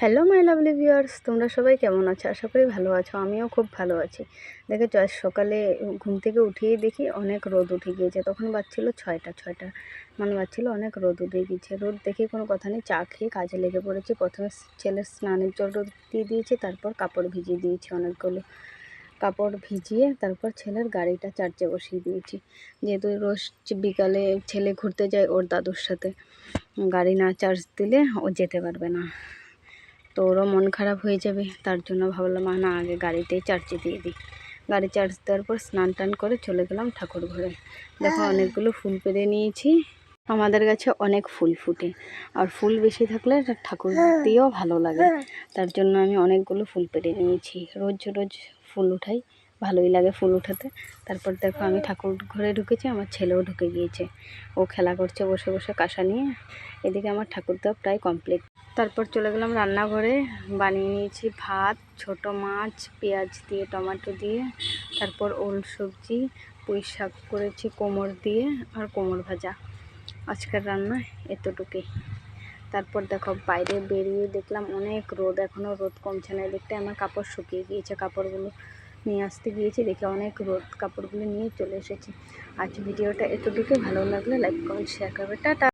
Hello my lovely viewers, তোমরা সবাই কেমন আছো? আশা করি ভালো আছো। আমিও খুব ভালো আছি। দেখেছো, আজ সকালে ঘুম থেকে উঠিয়ে দেখি অনেক রোদ উঠে গিয়েছে। তখন বাজছিল ছয়টা মানে বাজছিল অনেক রোদ উঠে গিয়েছে। রোদ দেখে কোনো কথা নেই, চা খেয়ে কাজে লেগে পড়েছি। প্রথমে ছেলের স্নানের জল রোদ দিয়ে দিয়েছি, তারপর কাপড় ভিজিয়ে দিয়েছি অনেকগুলো। কাপড় ভিজিয়ে তারপর ছেলের গাড়িটা চার্জে বসিয়ে দিয়েছি, যেহেতু রোজ বিকালে ছেলে ঘুরতে যায় ওর দাদুর সাথে। গাড়ি না চার্জ দিলে ও যেতে পারবে না, তো ওরও মন খারাপ হয়ে যাবে। তার জন্য ভাবলাম না, আগে গাড়িতেই চার্জে দিয়ে দিই। গাড়ি চার্জ দেওয়ার পর স্নান টান করে চলে গেলাম ঠাকুর ঘরে। দেখো অনেকগুলো ফুল পেরে নিয়েছি। আমাদের কাছে অনেক ফুল ফুটে, আর ফুল বেশি থাকলে ঠাকুর দিয়েও ভালো লাগে। তার জন্য আমি অনেকগুলো ফুল পেরে নিয়েছি। রোজ রোজ ফুল উঠাই, ভালোই লাগে ফুল উঠাতে। তারপর দেখো আমি ঠাকুর ঘরে ঢুকেছি, আমার ছেলেও ঢুকে গিয়েছে। ও খেলা করছে বসে বসে কাঁসা নিয়ে। এদিকে আমার ঠাকুর দেওয়া প্রায় কমপ্লিট। তারপর চলে গেলাম রান্নাঘরে। বানিয়ে নিয়েছি ভাত, ছোট মাছ, পেঁয়াজ দিয়ে, টমেটো দিয়ে, তারপর ওল সবজি, পুঁই শাক করেছি কোমর দিয়ে, আর কোমর ভাজা। আজকের রান্না এতটুকুই। তারপর দেখো বাইরে বেরিয়ে দেখলাম অনেক রোদ, এখনও রোদ কমছে না। এদিকটায় আমার কাপড় শুকিয়ে গিয়েছে, কাপড়গুলো নিয়ে আসতে গিয়েছি, দেখে অনেক রোদ। কাপড়গুলো নিয়ে চলে এসেছি। আজ ভিডিওটা এতটুকুই। ভালো লাগলে লাইক কমেন্ট শেয়ার করবে। টাটা।